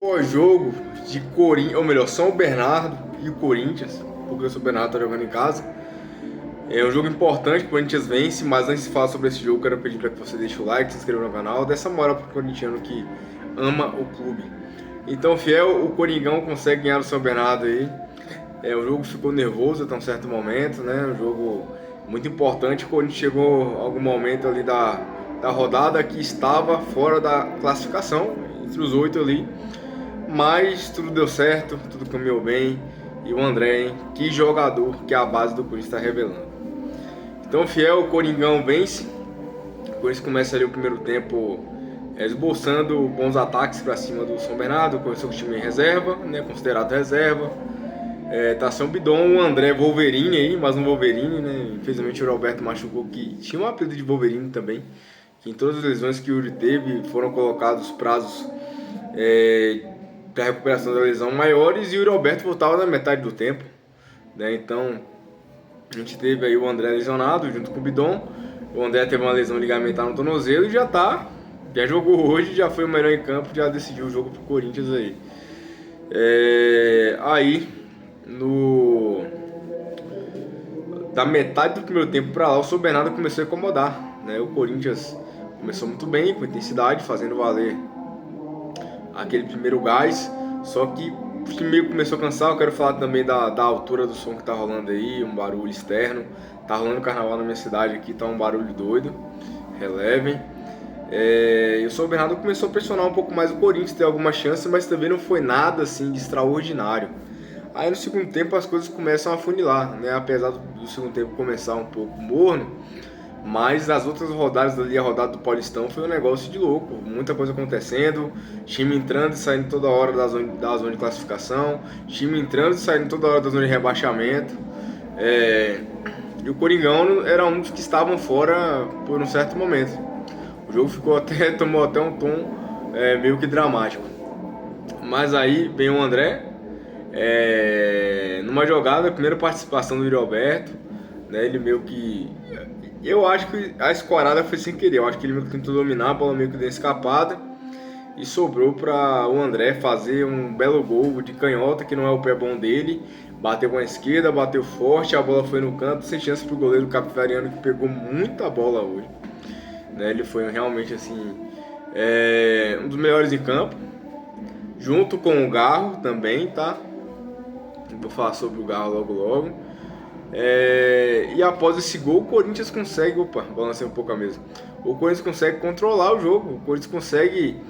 Pós-jogo de Corinthians, ou melhor, São Bernardo e o Corinthians, porque o São Bernardo tá jogando em casa. É um jogo importante, o Corinthians vence, mas antes de falar sobre esse jogo, quero pedir para que você deixe o like, se inscreva no canal, dessa moral pro corintiano que ama o clube. Então, fiel, o Coringão consegue ganhar o São Bernardo aí. O jogo ficou nervoso até um certo momento, né? Um jogo muito importante. O Corinthians chegou a algum momento ali da rodada que estava fora da classificação, entre os 8 ali. Mas tudo deu certo, tudo caminhou bem. E o André, hein? Que jogador que a base do Corinthians está revelando. Então, fiel, o Coringão vence. O Corinthians começa ali o primeiro tempo esboçando bons ataques para cima do São Bernardo. Começou com o time em reserva, né? Considerado reserva. Tá sem o Bidon, o André Wolverine aí, mais um Wolverine, né? Infelizmente o Roberto machucou, que tinha um apelido de Wolverine também. Que em todas as lesões que o Yuri teve foram colocados prazos para recuperação da lesão maiores, e o Roberto voltava na metade do tempo, né? Então a gente teve aí o André lesionado junto com o Bidon. O André teve uma lesão ligamentar no tornozelo e já jogou hoje, já foi o melhor em campo, já decidiu o jogo pro Corinthians aí. Da metade do primeiro tempo para lá, o São Bernardo começou a incomodar, né? O Corinthians começou muito bem, com intensidade, fazendo valer aquele primeiro gás, só que o time meio começou a cansar. Eu quero falar também da altura do som que tá rolando aí, um barulho externo. Tá rolando carnaval na minha cidade aqui, tá um barulho doido, relevem. E o São Bernardo começou a pressionar um pouco mais o Corinthians, ter alguma chance, mas também não foi nada assim de extraordinário. Aí no segundo tempo as coisas começam a funilar, né? Apesar do segundo tempo começar um pouco morno, mas as outras rodadas ali, a rodada do Paulistão, foi um negócio de louco. Muita coisa acontecendo, time entrando e saindo toda hora da zona de classificação, time entrando e saindo toda hora da zona de rebaixamento. E o Coringão era um dos que estavam fora por um certo momento. O jogo tomou até um tom meio que dramático. Mas aí vem o André, numa jogada, a primeira participação do Yuri Alberto, né? Ele meio que... Eu acho que a escorada foi sem querer. Eu acho que ele meio que tentou dominar, a bola meio que deu escapada e sobrou para o André fazer um belo gol de canhota, que não é o pé bom dele. Bateu com a esquerda, bateu forte, a bola foi no canto, sem chance para o goleiro capivariano, que pegou muita bola hoje, né? Ele foi realmente assim um dos melhores em campo, junto com o Garro também, tá? Vou falar sobre o Garro logo logo. E após esse gol, o Corinthians consegue... Opa, balancei um pouco a mesa. O Corinthians consegue controlar o jogo. O Corinthians consegue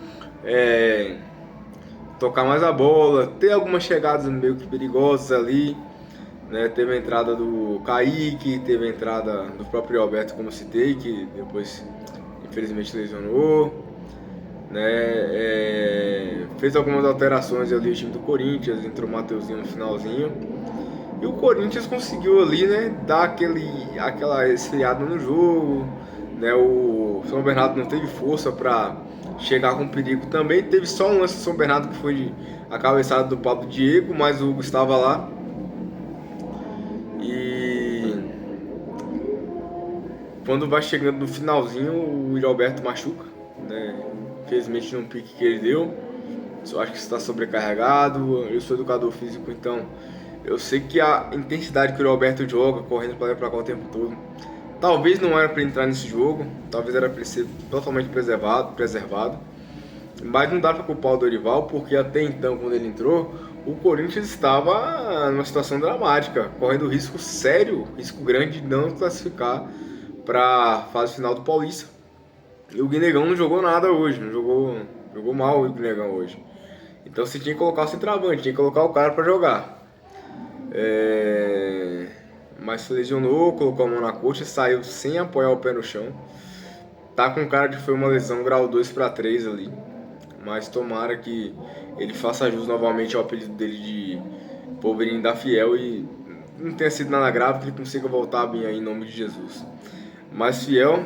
tocar mais a bola, ter algumas chegadas meio que perigosas ali, né? Teve a entrada do Kaique, teve a entrada do próprio Alberto, como eu citei, que depois infelizmente lesionou, né? Fez algumas alterações ali o time do Corinthians, entrou o Mateuzinho no finalzinho. E o Corinthians conseguiu ali, né, dar aquela esfriada no jogo, né? O São Bernardo não teve força para chegar com perigo também. Teve só um lance do São Bernardo que foi a cabeçada do Pablo Diego, mas o Hugo estava lá. E quando vai chegando no finalzinho, o Yuri Alberto machuca, né? Infelizmente no pique que ele deu. Eu acho que está sobrecarregado. Eu sou educador físico, então eu sei que a intensidade que o Roberto joga, correndo para lá e para cá o tempo todo, talvez não era para entrar nesse jogo, talvez era para ele ser totalmente preservado. Mas não dá para culpar o Dorival, porque até então, quando ele entrou, o Corinthians estava numa situação dramática, correndo risco sério, risco grande de não classificar para a fase final do Paulista. E o Guinegão não jogou nada hoje, jogou mal o Guinegão hoje. Então você tinha que colocar o centroavante, tinha que colocar o cara para jogar. Mas se lesionou, colocou a mão na coxa, saiu sem apoiar o pé no chão. Tá com cara de que foi uma lesão grau 2 para 3 ali. Mas tomara que ele faça jus novamente ao apelido dele de Wolverine da Fiel e não tenha sido nada grave, que ele consiga voltar bem aí em nome de Jesus. Mas Fiel,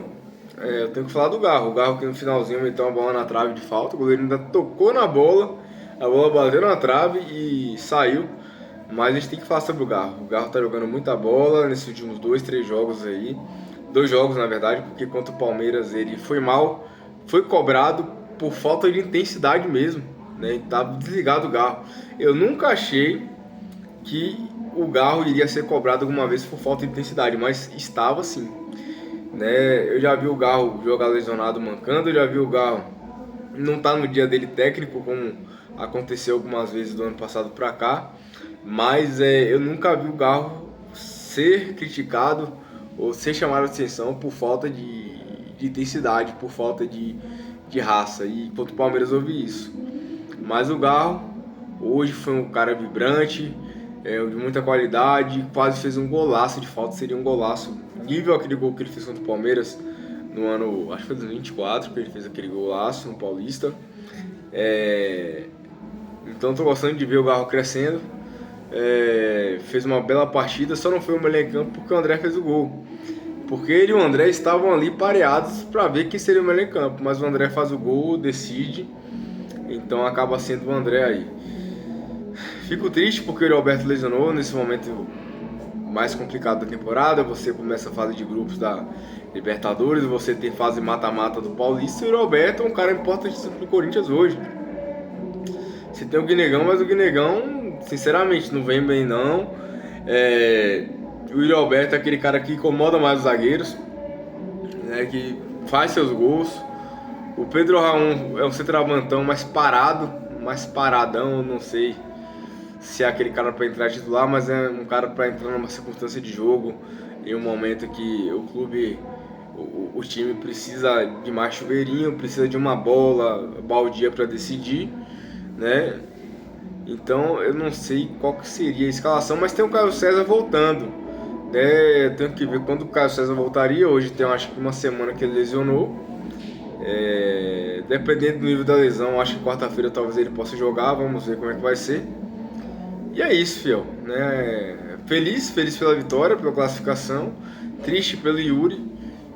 eu tenho que falar do Garro. O Garro que no finalzinho meteu uma bola na trave de falta, o goleiro ainda tocou na bola, a bola bateu na trave e saiu. Mas a gente tem que falar sobre o Garro. O Garro tá jogando muita bola nesses últimos 2, 3 jogos aí. 2 jogos, na verdade, porque contra o Palmeiras ele foi mal. Foi cobrado por falta de intensidade mesmo. né? E tava desligado o Garro. Eu nunca achei que o Garro iria ser cobrado alguma vez por falta de intensidade, mas estava sim, né? Eu já vi o Garro jogar lesionado mancando, eu já vi o Garro não tá no dia dele técnico, como aconteceu algumas vezes do ano passado pra cá, mas eu nunca vi o Garro ser criticado ou ser chamado a atenção por falta de intensidade, por falta de raça, e contra o Palmeiras eu vi isso. Mas o Garro hoje foi um cara vibrante, de muita qualidade, quase fez um golaço de falta, seria um golaço nível aquele gol que ele fez contra o Palmeiras no ano, acho que foi 2024, que ele fez aquele golaço no Paulista. Então tô gostando de ver o Garro crescendo. Fez uma bela partida, só não foi o melhor em campo porque o André fez o gol. Porque ele e o André estavam ali pareados para ver quem seria o melhor em campo, mas o André faz o gol, decide, então acaba sendo o André aí. Fico triste porque o Roberto lesionou nesse momento mais complicado da temporada. Você começa a fase de grupos da Libertadores, você tem fase mata-mata do Paulista, e o Roberto é um cara importantíssimo pro Corinthians hoje. Você tem o Guinegão, mas o Guinegão, sinceramente, não vem bem não. O Yuri Alberto é aquele cara que incomoda mais os zagueiros, né, que faz seus gols. O Pedro Raul é um centroavantão mais parado, mais paradão, não sei se é aquele cara para entrar titular, mas é um cara para entrar numa circunstância de jogo, em um momento que o clube, o time precisa de mais chuveirinho, precisa de uma bola baldia para decidir, né? Então eu não sei qual que seria a escalação, mas tem o Caio César voltando, né? Tenho que ver quando o Caio César voltaria. Hoje tem, acho que uma semana que ele lesionou. Dependendo do nível da lesão, acho que quarta-feira talvez ele possa jogar. Vamos ver como é que vai ser. E é isso, fiel, né? Feliz pela vitória, pela classificação. Triste pelo Yuri.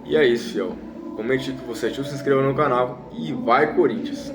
E é isso, fiel. Comente o que você achou, se inscreva no canal e vai Corinthians!